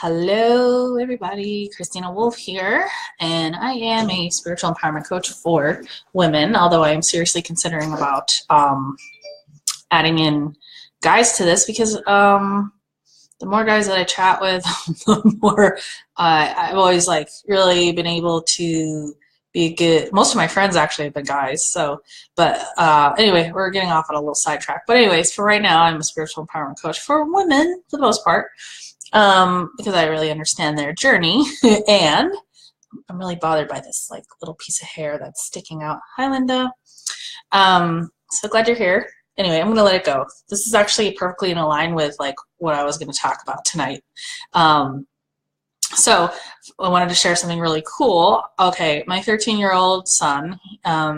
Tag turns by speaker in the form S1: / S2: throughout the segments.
S1: Hello, everybody. Christina Wolf here, and I am a spiritual empowerment coach for women. Although I am seriously considering about adding in guys to this because the more guys that I chat with, the more I've always really been able to be a good. Most of my friends actually have been guys. So, but anyway, we're getting off on a little sidetrack. But anyways, for right now, I'm a spiritual empowerment coach for women for the most part. Because I really understand their journey, and I'm really bothered by this little piece of hair that's sticking out. Hi, Linda. So glad you're here. Anyway, I'm gonna let it go. This is actually perfectly in line with what I was going to talk about tonight. So I wanted to share something really cool. Okay, my 13-year-old son,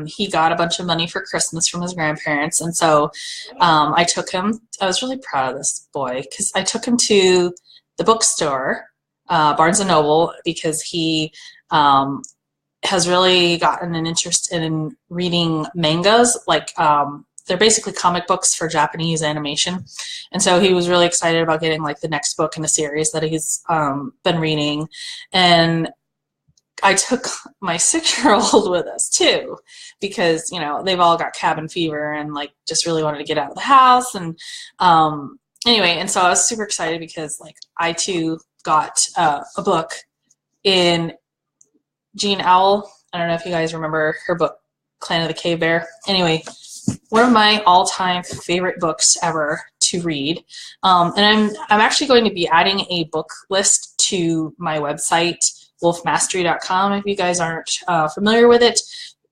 S1: he got a bunch of money for Christmas from his grandparents, and so I took him. I was really proud of this boy because I took him to the bookstore, Barnes and Noble, because he has really gotten an interest in reading mangas. They're basically comic books for Japanese animation, and so he was really excited about getting the next book in a series that he's been reading. And I took my 6-year-old with us too, because they've all got cabin fever and just really wanted to get out of the house. And anyway, and so I was super excited because I too got a book in Jean Owl. I don't know if you guys remember her book, Clan of the Cave Bear. Anyway, one of my all-time favorite books ever to read. And I'm actually going to be adding a book list to my website, wolfmastery.com. If you guys aren't familiar with it,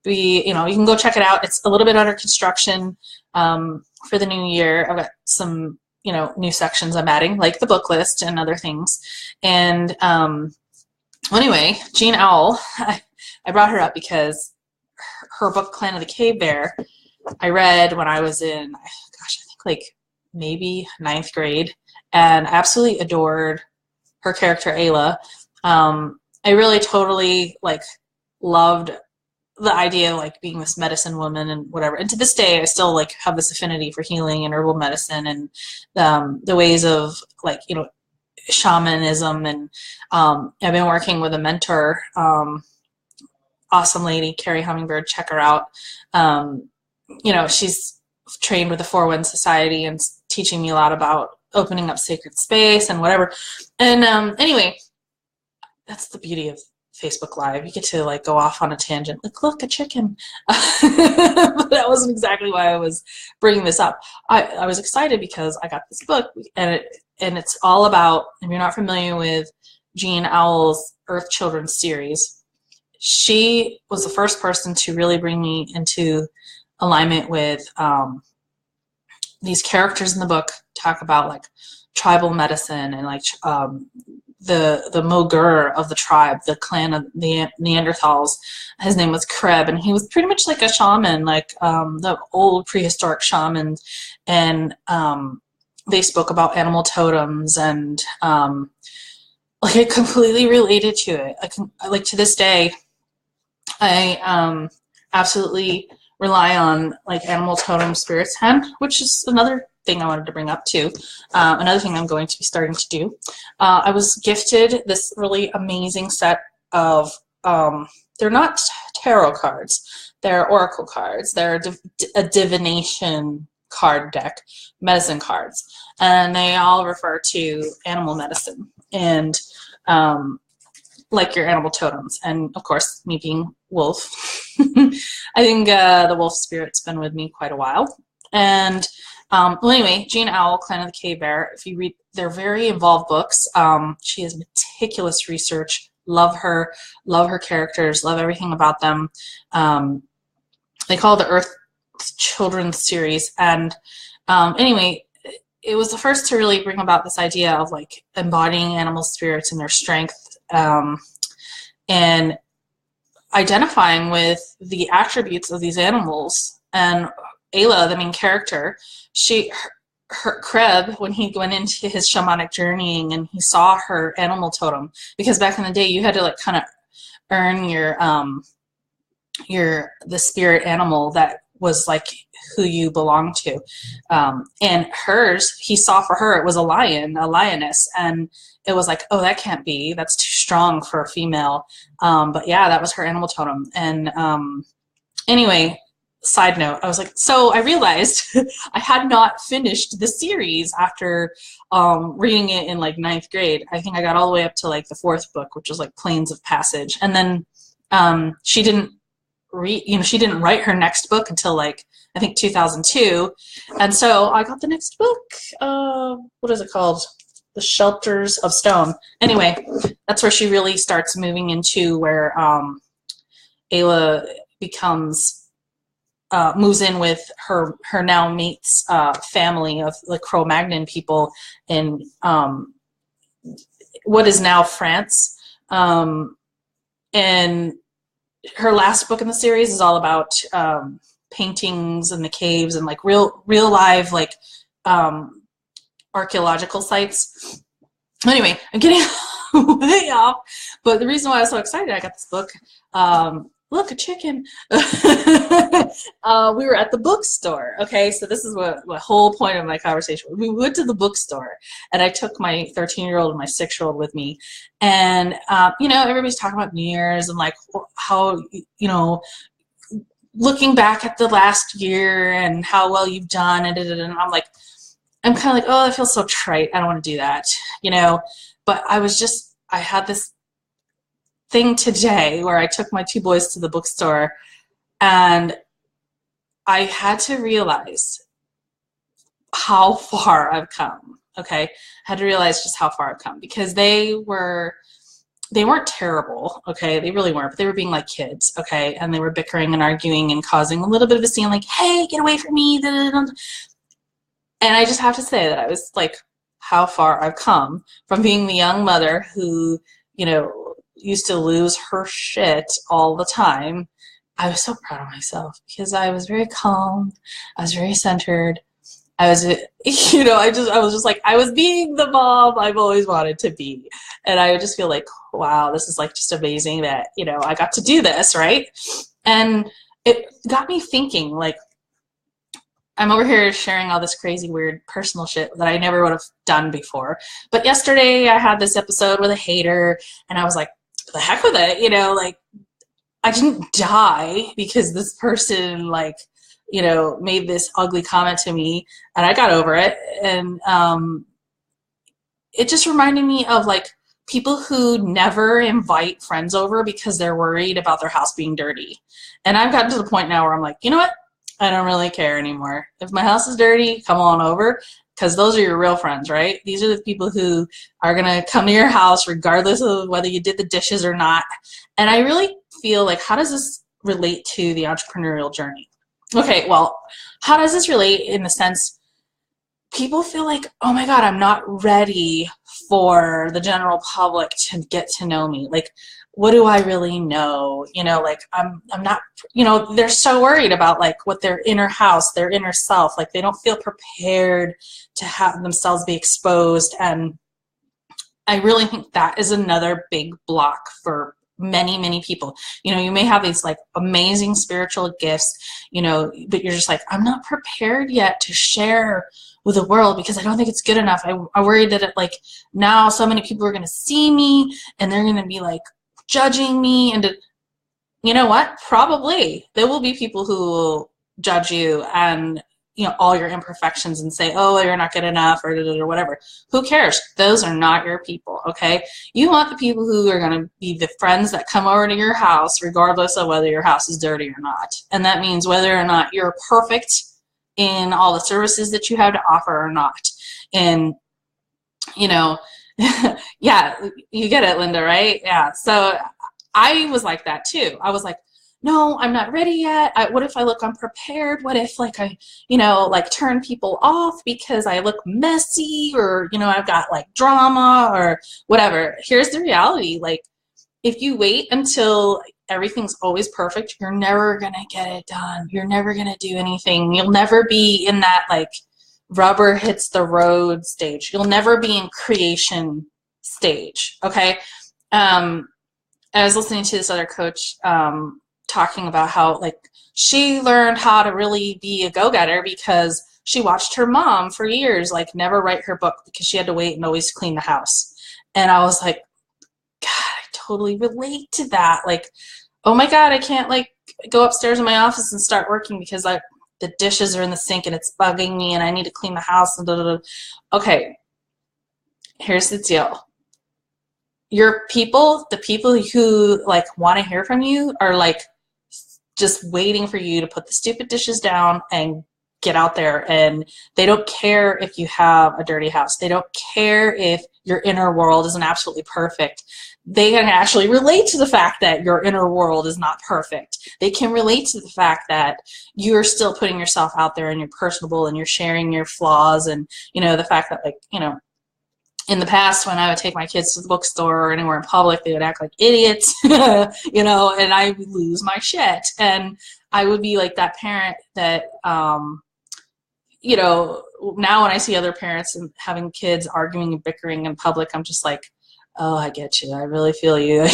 S1: you can go check it out. It's a little bit under construction for the new year. I've got some new sections I'm adding, like the book list and other things. And anyway, Jean Owl, I brought her up because her book, Clan of the Cave Bear, I read when I was in, gosh, I think maybe 9th grade, and I absolutely adored her character, Ayla. I really totally loved the idea of being this medicine woman and whatever. And to this day, I still have this affinity for healing and herbal medicine and the ways of shamanism. And I've been working with a mentor, awesome lady, Carrie Hummingbird. Check her out. She's trained with the Four Winds Society and teaching me a lot about opening up sacred space and whatever. And anyway, that's the beauty of Facebook Live. You get to go off on a tangent. Look, a chicken. But that wasn't exactly why I was bringing this up. I was excited because I got this book, and it's all about, if you're not familiar with Jean Owl's Earth Children series, she was the first person to really bring me into alignment with these characters in the book. Talk about tribal medicine and the Mogur of the tribe, the clan of the Neanderthals. His name was Kreb, and he was pretty much like a shaman, the old prehistoric shamans. And they spoke about animal totems, and I completely related to it. To this day, I absolutely rely on animal totem spirits hand, which is another thing I wanted to bring up too. Another thing I'm going to be starting to do. I was gifted this really amazing set of, they're not tarot cards, they're oracle cards. They're a divination card deck, medicine cards, and they all refer to animal medicine and your animal totems. And of course, me being wolf, I think the wolf spirit's been with me quite a while. And well, anyway, Jean Owl, Clan of the Cave Bear, if you read, they're very involved books. She has meticulous research. Love her characters, love everything about them. They call it the Earth Children series. And anyway, it was the first to really bring about this idea of embodying animal spirits and their strength, and identifying with the attributes of these animals. And Ayla, the main character, her Kreb, when he went into his shamanic journeying and he saw her animal totem, because back in the day you had to kind of earn the spirit animal that was who you belong to. And hers, he saw for her, it was a lion, a lioness. And it was like, oh, that can't be. That's too strong for a female. But yeah, that was her animal totem. And anyway, side note, I was like, so I realized I had not finished the series after reading it in like 9th grade. I think I got all the way up to like the 4th book, which was like Plains of Passage. And then she didn't she didn't write her next book until like, I think 2002. And so I got the next book. What is it called? The Shelters of Stone. Anyway, that's where she really starts moving into where Ayla becomes moves in with her now mate's family of the Cro-Magnon people in what is now France. And her last book in the series is all about paintings in the caves and like real live like archaeological sites. Anyway, I'm getting way off, but the reason why I was so excited I got this book, look, a chicken. We were at the bookstore. Okay, so this is what the whole point of my conversation was. We went to the bookstore, and I took my 13-year-old and my 6-year-old with me. And, everybody's talking about New Year's and, like, how, looking back at the last year and how well you've done. And I'm like, I'm kind of like, oh, that feels so trite. I don't want to do that, But I had this thing today where I took my 2 boys to the bookstore, and I had to realize how far I've come. Okay, I had to realize just how far I've come, because they weren't terrible. Okay, they really weren't, but they were being like kids. Okay, and they were bickering and arguing and causing a little bit of a scene, like, hey, get away from me. And I just have to say that I was like, how far I've come from being the young mother who, used to lose her shit all the time. I was so proud of myself because I was very calm. I was very centered. I was, I was just like, I was being the mom I've always wanted to be. And I would just feel like, wow, this is like just amazing that, I got to do this, right? And it got me thinking, like, I'm over here sharing all this crazy, weird personal shit that I never would have done before. But yesterday I had this episode with a hater, and I was like, the heck with it, like, I didn't die because this person, like, made this ugly comment to me, and I got over it. And it just reminded me of, like, people who never invite friends over because they're worried about their house being dirty. And I've gotten to the point now where I'm like, you know what? I don't really care anymore. If my house is dirty, come on over, because those are your real friends, right? These are the people who are going to come to your house regardless of whether you did the dishes or not. And I really feel like, how does this relate to the entrepreneurial journey? Okay, well, how does this relate in the sense people feel like, oh my God, I'm not ready for the general public to get to know me. Like, what do I really know? Like, I'm not, they're so worried about like what their inner house, their inner self, like they don't feel prepared to have themselves be exposed. And I really think that is another big block for many, many people. You may have these like amazing spiritual gifts, but you're just like, I'm not prepared yet to share with the world because I don't think it's good enough. I worry that it, like, now so many people are going to see me and they're going to be like judging me. And you know what? Probably there will be people who will judge you and all your imperfections and say, oh, you're not good enough, or whatever. Who cares? Those are not your people, okay? You want the people who are going to be the friends that come over to your house regardless of whether your house is dirty or not. And that means whether or not you're perfect in all the services that you have to offer or not. And, yeah, you get it, Linda, right? Yeah. So I was like that too. I was like, no, I'm not ready yet. What if I look unprepared? What if like I, like turn people off because I look messy, or, I've got like drama or whatever. Here's the reality. Like, if you wait until everything's always perfect, you're never going to get it done. You're never going to do anything. You'll never be in that like rubber hits the road stage. You'll never be in creation stage. Okay. I was listening to this other coach, talking about how like she learned how to really be a go-getter because she watched her mom for years, like never write her book because she had to wait and always clean the house. And I was like, God, I totally relate to that. Like, oh my God, I can't like go upstairs in my office and start working because the dishes are in the sink and it's bugging me and I need to clean the house. And Okay, here's the deal. Your people, the people who like want to hear from you are like just waiting for you to put the stupid dishes down and get out there. And they don't care if you have a dirty house. They don't care if your inner world isn't absolutely perfect. They can actually relate to the fact that your inner world is not perfect. They can relate to the fact that you're still putting yourself out there and you're personable and you're sharing your flaws, and the fact that, like, in the past when I would take my kids to the bookstore or anywhere in public, they would act like idiots, and I would lose my shit. And I would be like that parent that, now when I see other parents and having kids arguing and bickering in public, I'm just like, oh, I get you. I really feel you.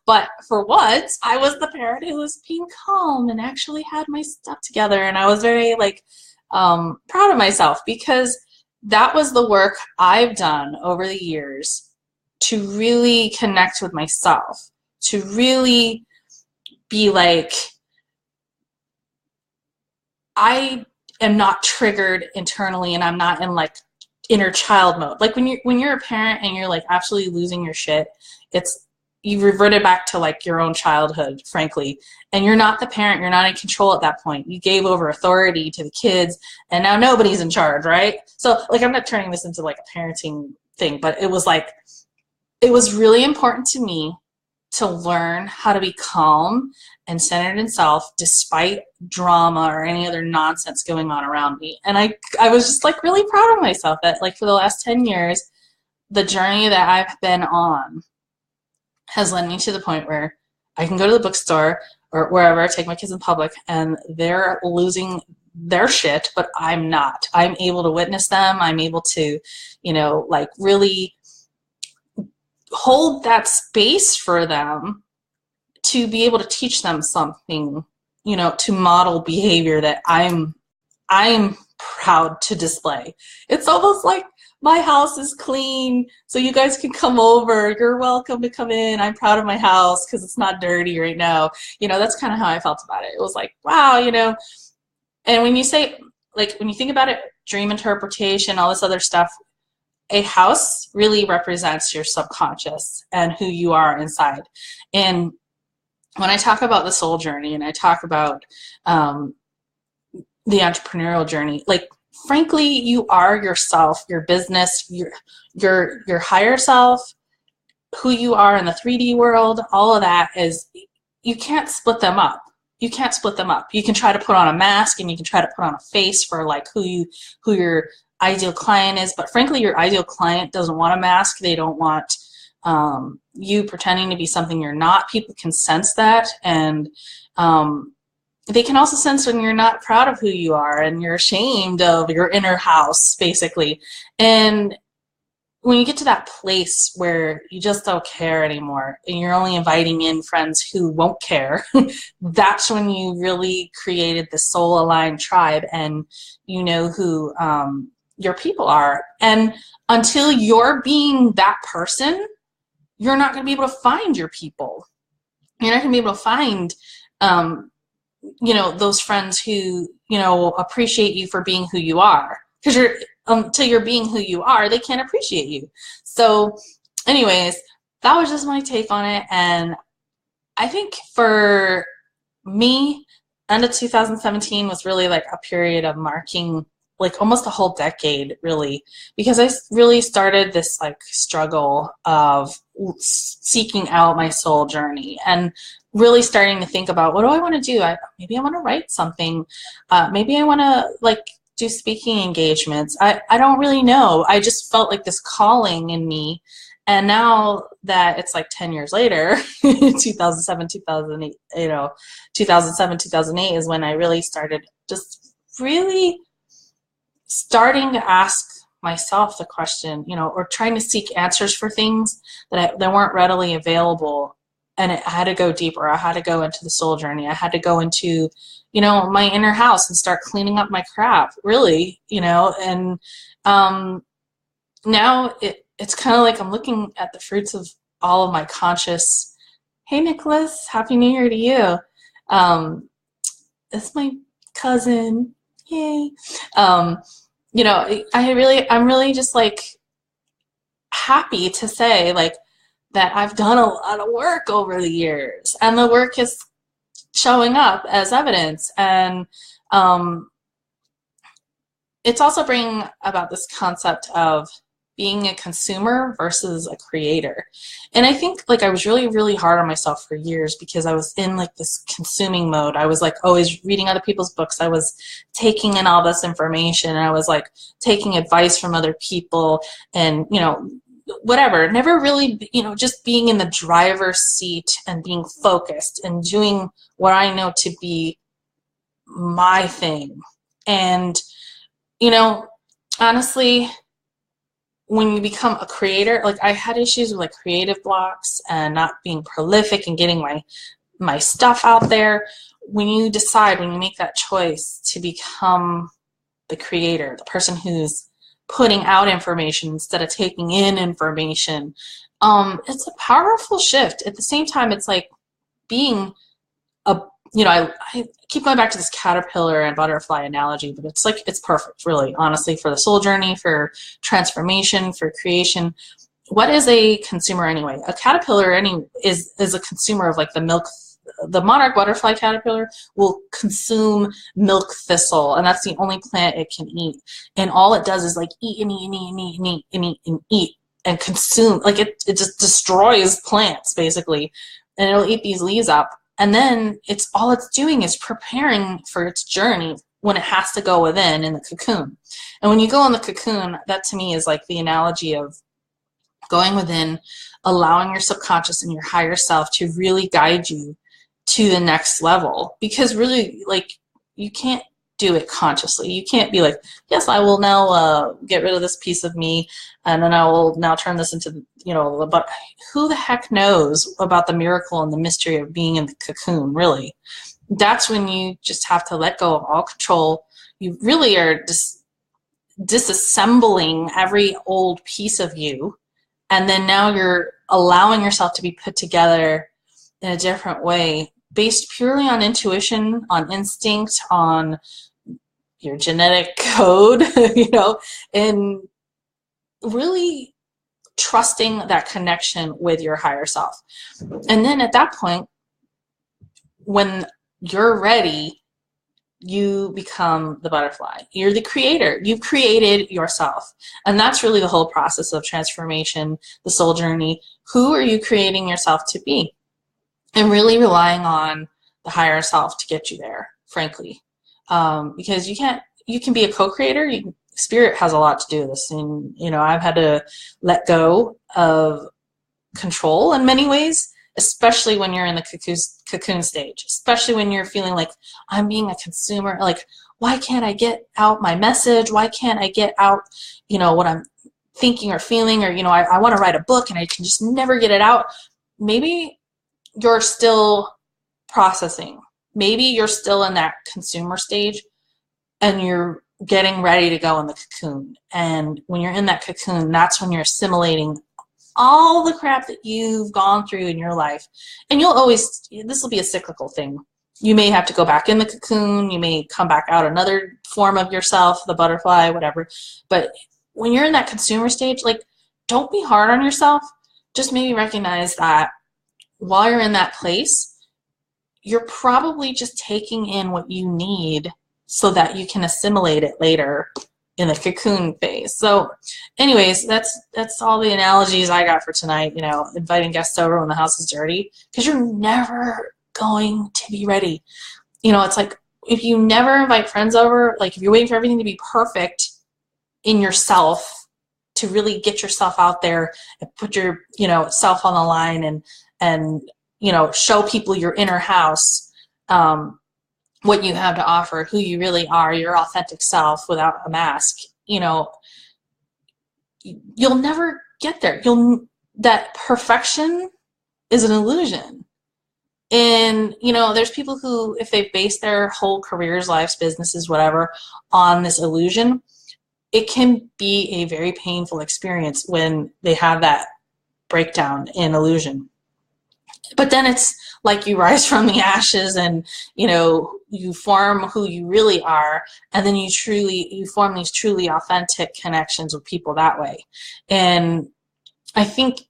S1: But for once, I was the parent who was being calm and actually had my stuff together. And I was very proud of myself, because that was the work I've done over the years to really connect with myself, to really be like, I am not triggered internally and I'm not in like inner child mode. Like when you're a parent and you're like absolutely losing your shit, you've reverted back to like your own childhood, frankly, and you're not the parent. You're not in control at that point. You gave over authority to the kids and now nobody's in charge, right? So like, I'm not turning this into like a parenting thing, but it was really important to me to learn how to be calm and centered in self despite drama or any other nonsense going on around me. And I was just like really proud of myself that like for the last 10 years, the journey that I've been on has led me to the point where I can go to the bookstore or wherever, take my kids in public, and they're losing their shit, but I'm not. I'm able to witness them. I'm able to, really hold that space for them to be able to teach them something, to model behavior that I'm proud to display. It's almost like my house is clean, so you guys can come over. You're welcome to come in. I'm proud of my house because it's not dirty right now. That's kind of how I felt about it. It was like, wow, and when you say, like, when you think about it, dream interpretation, all this other stuff, a house really represents your subconscious and who you are inside. And when I talk about the soul journey and I talk about the entrepreneurial journey, like, frankly, you are yourself, your business, your higher self, who you are in the 3D world. All of that is, you can't split them up. You can't split them up. You can try to put on a mask and you can try to put on a face for like who your ideal client is, but frankly, your ideal client doesn't want a mask. They don't want you pretending to be something you're not. People can sense that, and they can also sense when you're not proud of who you are and you're ashamed of your inner house, basically. And when you get to that place where you just don't care anymore and you're only inviting in friends who won't care, that's when you really created the soul-aligned tribe, and you know who your people are. And until you're being that person, you're not going to be able to find your people. You're not going to be able to find those friends who, appreciate you for being who you are. Because until you're being who you are, they can't appreciate you. So anyways, that was just my take on it. And I think for me, end of 2017 was really like a period of marking like almost a whole decade, really, because I really started this like struggle of seeking out my soul journey and really starting to think about, what do I want to do? Maybe I want to write something. Maybe I want to like do speaking engagements. I don't really know. I just felt like this calling in me. And now that it's like 10 years later, 2007, 2008, 2007, 2008 is when I really started just really starting to ask myself the question, or trying to seek answers for things that weren't readily available. and I had to go deeper. I had to go into the soul journey. I had to go into, my inner house and start cleaning up my crap, really, and now it's kind of like I'm looking at the fruits of all of my conscious. Hey, Nicholas, Happy New Year to you. It's my cousin. Yay. I'm really just like happy to say like that I've done a lot of work over the years, and the work is showing up as evidence. And it's also bringing about this concept of being a consumer versus a creator. And I think like I was really, really hard on myself for years because I was in like this consuming mode. I was like always reading other people's books. I was taking in all this information, and I was like taking advice from other people, and whatever, never really, just being in the driver's seat and being focused and doing what I know to be my thing. And honestly, when you become a creator, like I had issues with like creative blocks and not being prolific and getting my stuff out there. When you make that choice to become the creator, the person who's putting out information instead of taking in information, it's a powerful shift. At the same time, it's like being I keep going back to this caterpillar and butterfly analogy, but it's like, it's perfect, really, honestly, for the soul journey, for transformation, for creation. What is a consumer anyway? A caterpillar is a consumer of like the milk. The monarch butterfly caterpillar will consume milk thistle, and that's the only plant it can eat. And all it does is like eat and eat and eat and eat and eat and eat and eat and consume. Like it just destroys plants, basically. And it'll eat these leaves up. And then all it's doing is preparing for its journey when it has to go within in the cocoon. And when you go in the cocoon, that to me is like the analogy of going within, allowing your subconscious and your higher self to really guide you to the next level. Because really, like, you can't do it consciously. You can't be like, yes, I will now get rid of this piece of me, and then I will now turn this into, but who the heck knows about the miracle and the mystery of being in the cocoon, really? That's when you just have to let go of all control. You really are just disassembling every old piece of you, and then now you're allowing yourself to be put together in a different way, based purely on intuition, on instinct, on your genetic code, and really trusting that connection with your higher self. And then at that point, when you're ready, you become the butterfly. You're the creator. You've created yourself. And that's really the whole process of transformation, the soul journey. Who are you creating yourself to be? And really relying on the higher self to get you there, frankly. Because you can be a co-creator. Spirit has a lot to do with this. And, I've had to let go of control in many ways, especially when you're in the cocoon stage, especially when you're feeling like I'm being a consumer. Like, why can't I get out my message? Why can't I get out, what I'm thinking or feeling? Or, I want to write a book and I can just never get it out. Maybe you're still processing. Maybe you're still in that consumer stage and you're getting ready to go in the cocoon. And when you're in that cocoon, that's when you're assimilating all the crap that you've gone through in your life. And this will be a cyclical thing. You may have to go back in the cocoon. You may come back out another form of yourself, the butterfly, whatever. But when you're in that consumer stage, like, don't be hard on yourself. Just maybe recognize that while you're in that place, you're probably just taking in what you need so that you can assimilate it later in the cocoon phase. So anyways, that's all the analogies I got for tonight. Inviting guests over when the house is dirty, because you're never going to be ready. It's like, if you never invite friends over, like if you're waiting for everything to be perfect in yourself to really get yourself out there and put your self on the line and show people your inner house, what you have to offer, who you really are, your authentic self without a mask, you'll never get there. That perfection is an illusion. And, you know, there's people who, if they base their whole careers, lives, businesses, whatever, on this illusion, it can be a very painful experience when they have that breakdown in illusion. But then it's like you rise from the ashes and, you know, you form who you really are, and then you form these truly authentic connections with people that way. And I think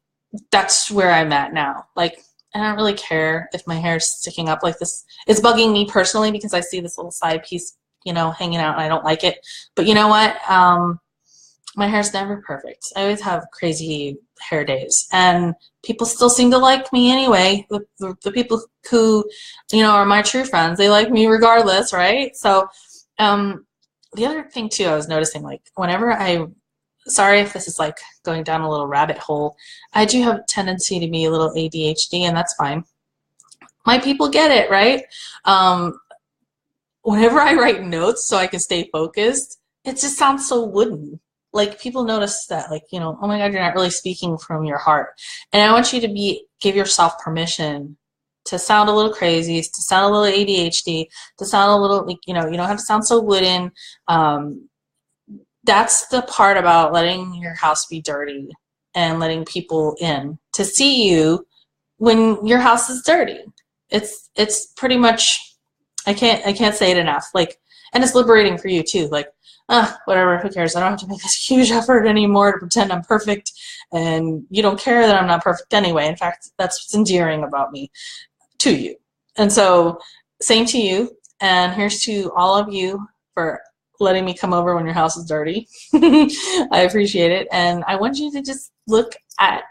S1: that's where I'm at now. Like, I don't really care if my hair is sticking up like this. It's bugging me personally because I see this little side piece, you know, hanging out, and I don't like it. But you know what? My hair's never perfect. I always have crazy hair days, and people still seem to like me anyway. The people who, you know, are my true friends, they like me regardless, right? So the other thing too, I was noticing, like, whenever sorry if this is like going down a little rabbit hole, I do have a tendency to be a little ADHD, and that's fine. My people get it, right? Whenever I write notes so I can stay focused, it just sounds so wooden. Like, people notice that, like, you know, oh my God, you're not really speaking from your heart. And I want you to give yourself permission to sound a little crazy, to sound a little ADHD, to sound a little, like, you know, you don't have to sound so wooden. That's the part about letting your house be dirty and letting people in to see you when your house is dirty. It's pretty much, I can't say it enough. Like, and it's liberating for you too. Like, whatever, who cares? I don't have to make this huge effort anymore to pretend I'm perfect, and you don't care that I'm not perfect anyway. In fact, that's what's endearing about me to you. And so, same to you, and here's to all of you for letting me come over when your house is dirty. I appreciate it, and I want you to just look at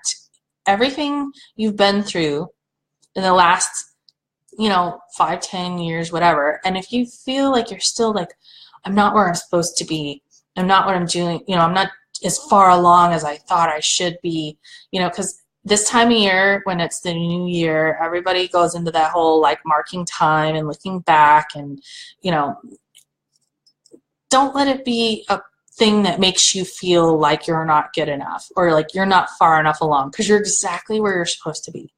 S1: everything you've been through in the last, you know, 5, 10 years, whatever, and if you feel like you're still like, I'm not where I'm supposed to be, I'm not what I'm doing, you know, I'm not as far along as I thought I should be, you know, because this time of year, when it's the new year, everybody goes into that whole like marking time and looking back, and, you know, don't let it be a thing that makes you feel like you're not good enough or like you're not far enough along, because you're exactly where you're supposed to be.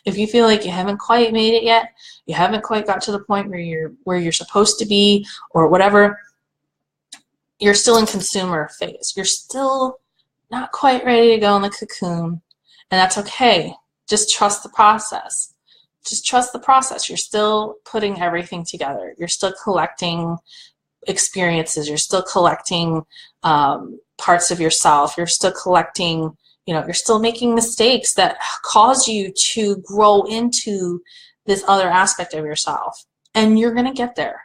S1: If you feel like you haven't quite made it yet, you haven't quite got to the point where you're supposed to be or whatever, you're still in consumer phase. You're still not quite ready to go in the cocoon, and that's okay. Just trust the process. Just trust the process. You're still putting everything together. You're still collecting experiences. You're still collecting parts of yourself. You're still collecting, you know, you're still making mistakes that cause you to grow into this other aspect of yourself. And you're going to get there.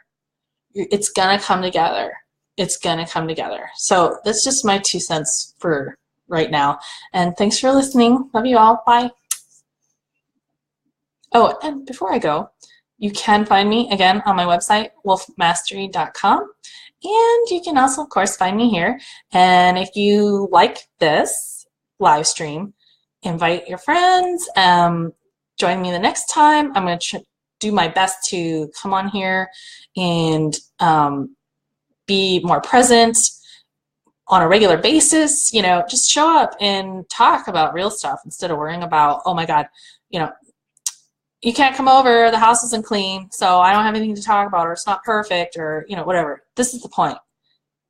S1: It's going to come together. It's going to come together. So that's just my 2 cents for right now. And thanks for listening. Love you all. Bye. Oh, and before I go, you can find me again on my website, wolfmastery.com. And you can also, of course, find me here. And if you like this live stream, invite your friends. Join me the next time. I'm going to do my best to come on here and be more present on a regular basis. You know, just show up and talk about real stuff instead of worrying about, oh my God, you know, you can't come over, the house isn't clean, so I don't have anything to talk about, or it's not perfect, or, you know, whatever. This is the point.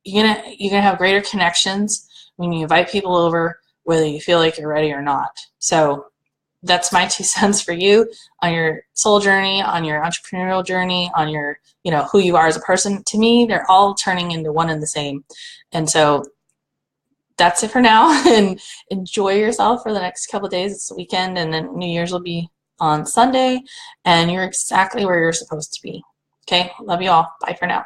S1: You're gonna have greater connections when you invite people over, whether you feel like you're ready or not. So that's my 2 cents for you on your soul journey, on your entrepreneurial journey, on your, you know, who you are as a person. To me, they're all turning into one and the same. And so that's it for now. And enjoy yourself for the next couple of days. It's the weekend, and then New Year's will be on Sunday, and you're exactly where you're supposed to be. Okay, love you all. Bye for now.